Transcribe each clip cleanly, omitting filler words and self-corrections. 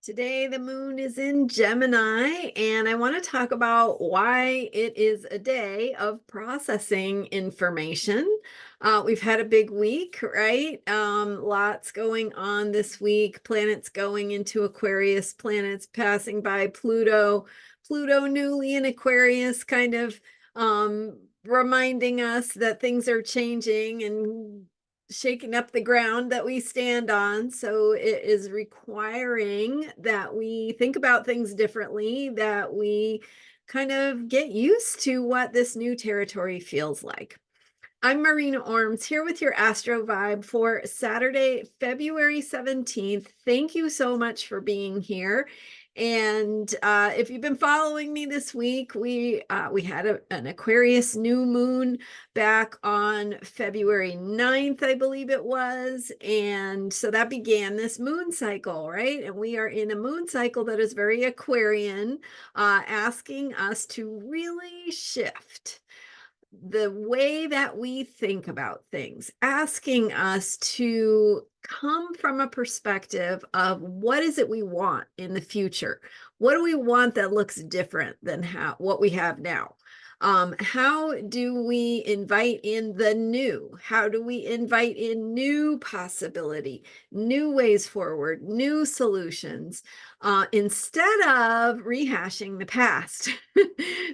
Today, the moon is in Gemini, and I want to talk about why it is a day of processing information. We've had a big week, right? Lots going on this week. Planets going into Aquarius, planets passing by Pluto, Pluto newly in Aquarius, kind of reminding us that things are changing and shaking up the ground that we stand on. So it is requiring that we think about things differently, that we kind of get used to what this new territory feels like. I'm Marina Orms here with your Astro Vibe for Saturday, February 17th. Thank you so much for being here. And if you've been following me this week, we had an Aquarius new moon back on February 9th, I believe it was. And so that began this moon cycle, right? And we are in a moon cycle that is very Aquarian, asking us to really shift the way that we think about things, asking us to come from a perspective of what is it we want in the future? What do we want that looks different than what we have now? How do we invite in the new? How do we invite in new possibility, new ways forward, new solutions, instead of rehashing the past?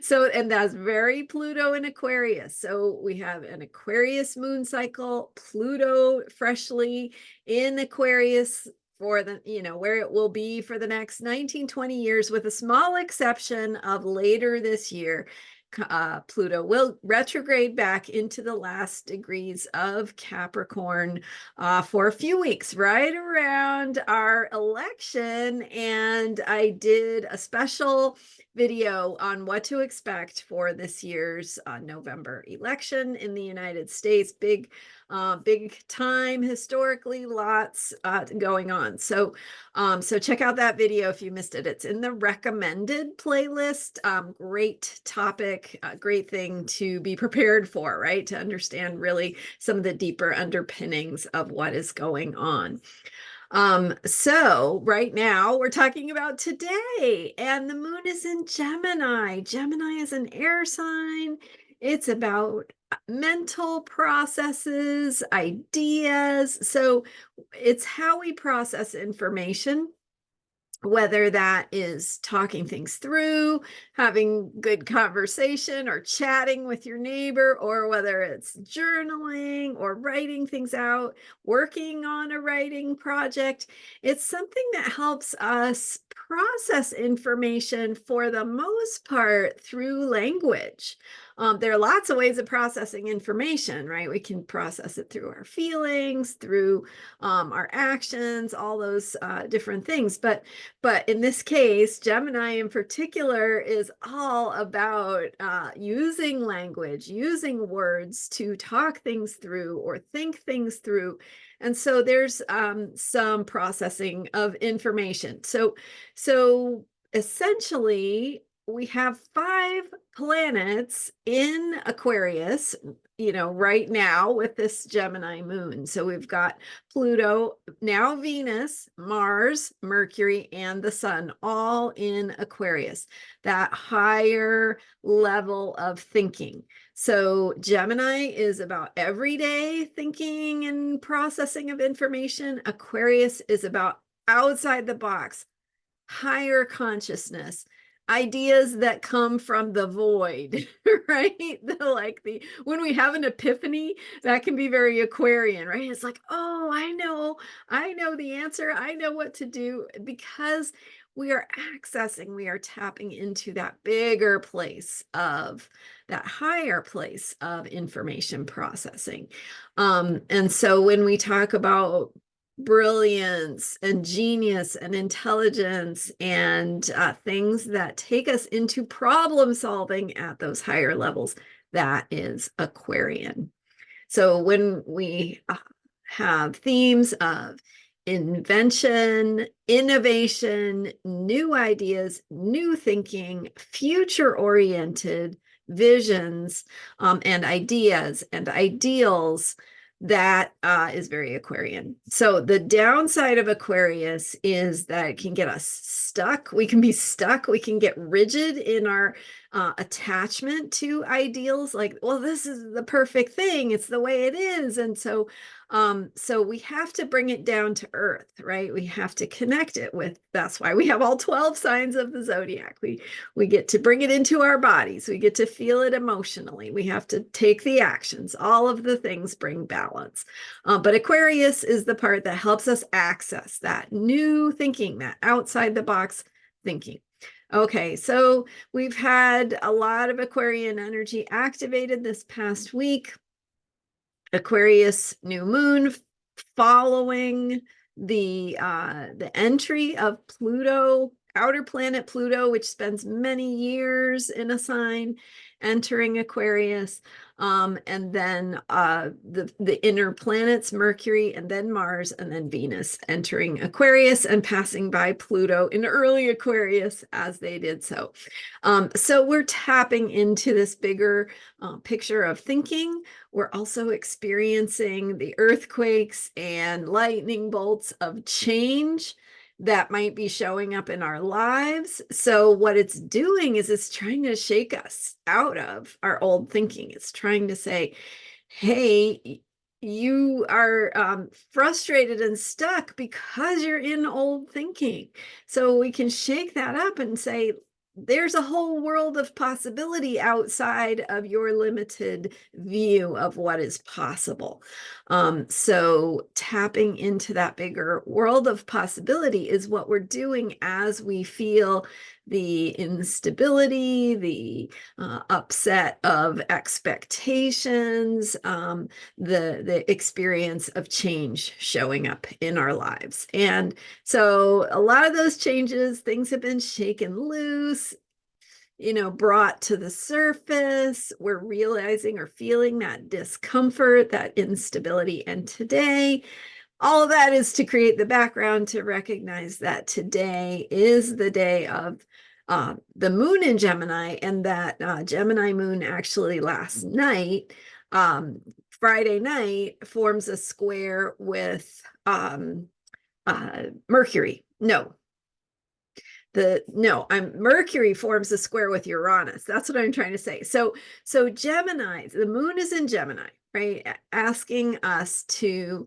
So, and that's very Pluto in Aquarius. So we have an Aquarius moon cycle, Pluto freshly in Aquarius for the, where it will be for the next 19, 20 years, with a small exception of later this year. Pluto will retrograde back into the last degrees of Capricorn for a few weeks, right around our election. And I did a special video on what to expect for this year's November election in the United States. Big time historically, lots going on. So check out that video if you missed it. It's in the recommended playlist. Great topic, great thing to be prepared for, right? To understand really some of the deeper underpinnings of what is going on. So right now we're talking about today, and the moon is in Gemini. Gemini is an air sign. It's about mental processes, ideas. So it's how we process information, whether that is talking things through, having good conversation, or chatting with your neighbor, or whether it's journaling or writing things out, working on a writing project. It's something that helps us process information for the most part through language. There are lots of ways of processing information, right? We can process it through our feelings, through our actions, all those different things. But in this case, Gemini in particular is all about using language, using words to talk things through or think things through. And so there's some processing of information. So essentially, we have 5 planets in Aquarius, right now with this Gemini moon. So we've got Pluto, now Venus, Mars, Mercury, and the Sun, all in Aquarius, that higher level of thinking. So Gemini is about everyday thinking and processing of information. Aquarius is about outside the box, higher consciousness, ideas that come from the void, right? When we have an epiphany, that can be very Aquarian, right? It's like, oh, I know the answer. I know what to do, because we are tapping into that bigger place of that higher place of information processing. And so when we talk about brilliance and genius and intelligence and things that take us into problem solving at those higher levels, that is Aquarian. So when we have themes of invention, innovation, new ideas, new thinking, future-oriented visions, and ideas and ideals, that is very Aquarian. So the downside of Aquarius is that it can get us stuck. We can be stuck. We can get rigid in our attachment to ideals, like, well, this is the perfect thing. It's the way it is. And so we have to bring it down to earth, right? We have to connect it with, that's why we have all 12 signs of the zodiac. We get to bring it into our bodies. We get to feel it emotionally. We have to take the actions. All of the things bring balance. But Aquarius is the part that helps us access that new thinking, that outside the box thinking. Okay, so we've had a lot of Aquarian energy activated this past week. Aquarius new moon following the entry of Pluto, outer planet Pluto, which spends many years in a sign, entering Aquarius, and then the inner planets, Mercury, and then Mars, and then Venus entering Aquarius and passing by Pluto in early Aquarius as they did so. So we're tapping into this bigger picture of thinking. We're also experiencing the earthquakes and lightning bolts of change that might be showing up in our lives. So what it's doing is it's trying to shake us out of our old thinking. It's trying to say, hey, you are frustrated and stuck because you're in old thinking. So we can shake that up and say, there's a whole world of possibility outside of your limited view of what is possible. So tapping into that bigger world of possibility is what we're doing as we feel the instability, the upset of expectations, the experience of change showing up in our lives. And so a lot of those changes, things have been shaken loose, brought to the surface. We're realizing or feeling that discomfort, that instability. And today, all of that is to create the background to recognize that today is the day of the moon in Gemini, and that Gemini moon actually last night, Friday night, forms a square with Mercury. Mercury forms a square with Uranus. That's what I'm trying to say. So Gemini, the moon is in Gemini, right? Asking us to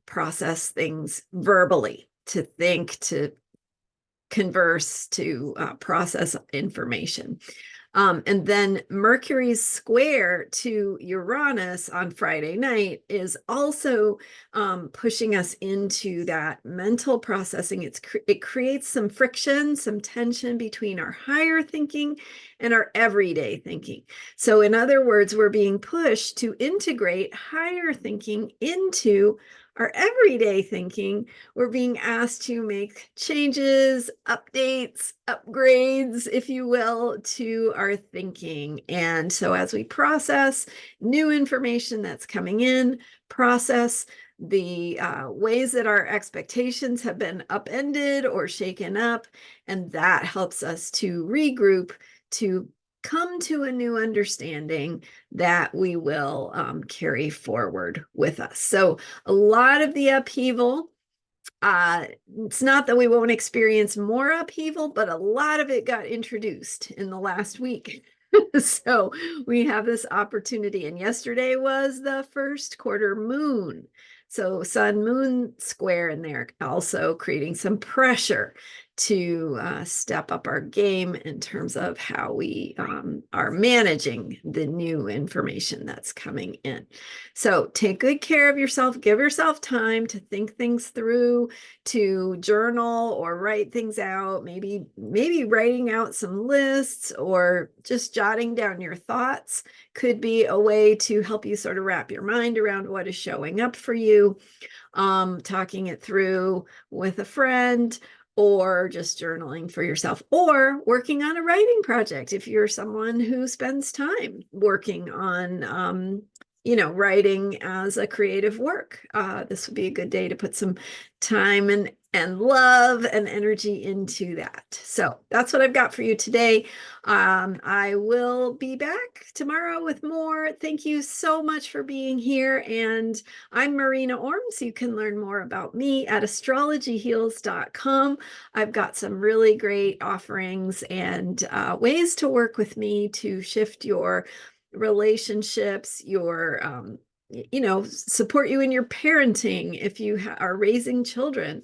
process things verbally, to think, to converse, to process information. And then Mercury's square to Uranus on Friday night is also pushing us into that mental processing. It creates some friction, some tension between our higher thinking and our everyday thinking. So in other words, we're being pushed to integrate higher thinking into our everyday thinking. We're being asked to make changes, updates, upgrades, if you will, to our thinking. And so as we process new information that's coming in, process the ways that our expectations have been upended or shaken up, and that helps us to regroup, to come to a new understanding that we will carry forward with us. So a lot of the upheaval, it's not that we won't experience more upheaval, but a lot of it got introduced in the last week. So we have this opportunity, and yesterday was the first quarter moon. So sun moon square in there, also creating some pressure to step up our game in terms of how we are managing the new information that's coming in. So take good care of yourself, give yourself time to think things through, to journal or write things out, maybe writing out some lists or just jotting down your thoughts could be a way to help you sort of wrap your mind around what is showing up for you. Talking it through with a friend, or just journaling for yourself, or working on a writing project if you're someone who spends time working on writing as a creative work. This would be a good day to put some time and and love and energy into that. So that's what I've got for you today. I will be back tomorrow with more. Thank you so much for being here. And I'm Marina Orms. You can learn more about me at astrologyheals.com. I've got some really great offerings and ways to work with me to shift your relationships, your support you in your parenting if you are raising children,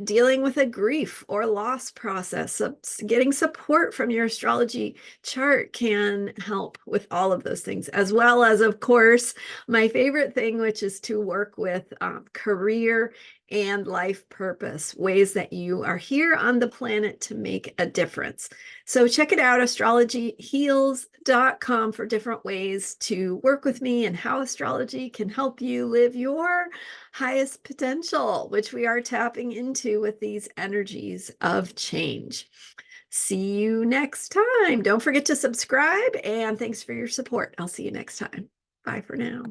dealing with a grief or loss process. So getting support from your astrology chart can help with all of those things, as well as, of course, my favorite thing, which is to work with career and life purpose, ways that you are here on the planet to make a difference. So check it out, astrologyheals.com, for different ways to work with me and how astrology can help you live your highest potential, which we are tapping into with these energies of change. See you next time. Don't forget to subscribe, and thanks for your support. I'll see you next time. Bye for now.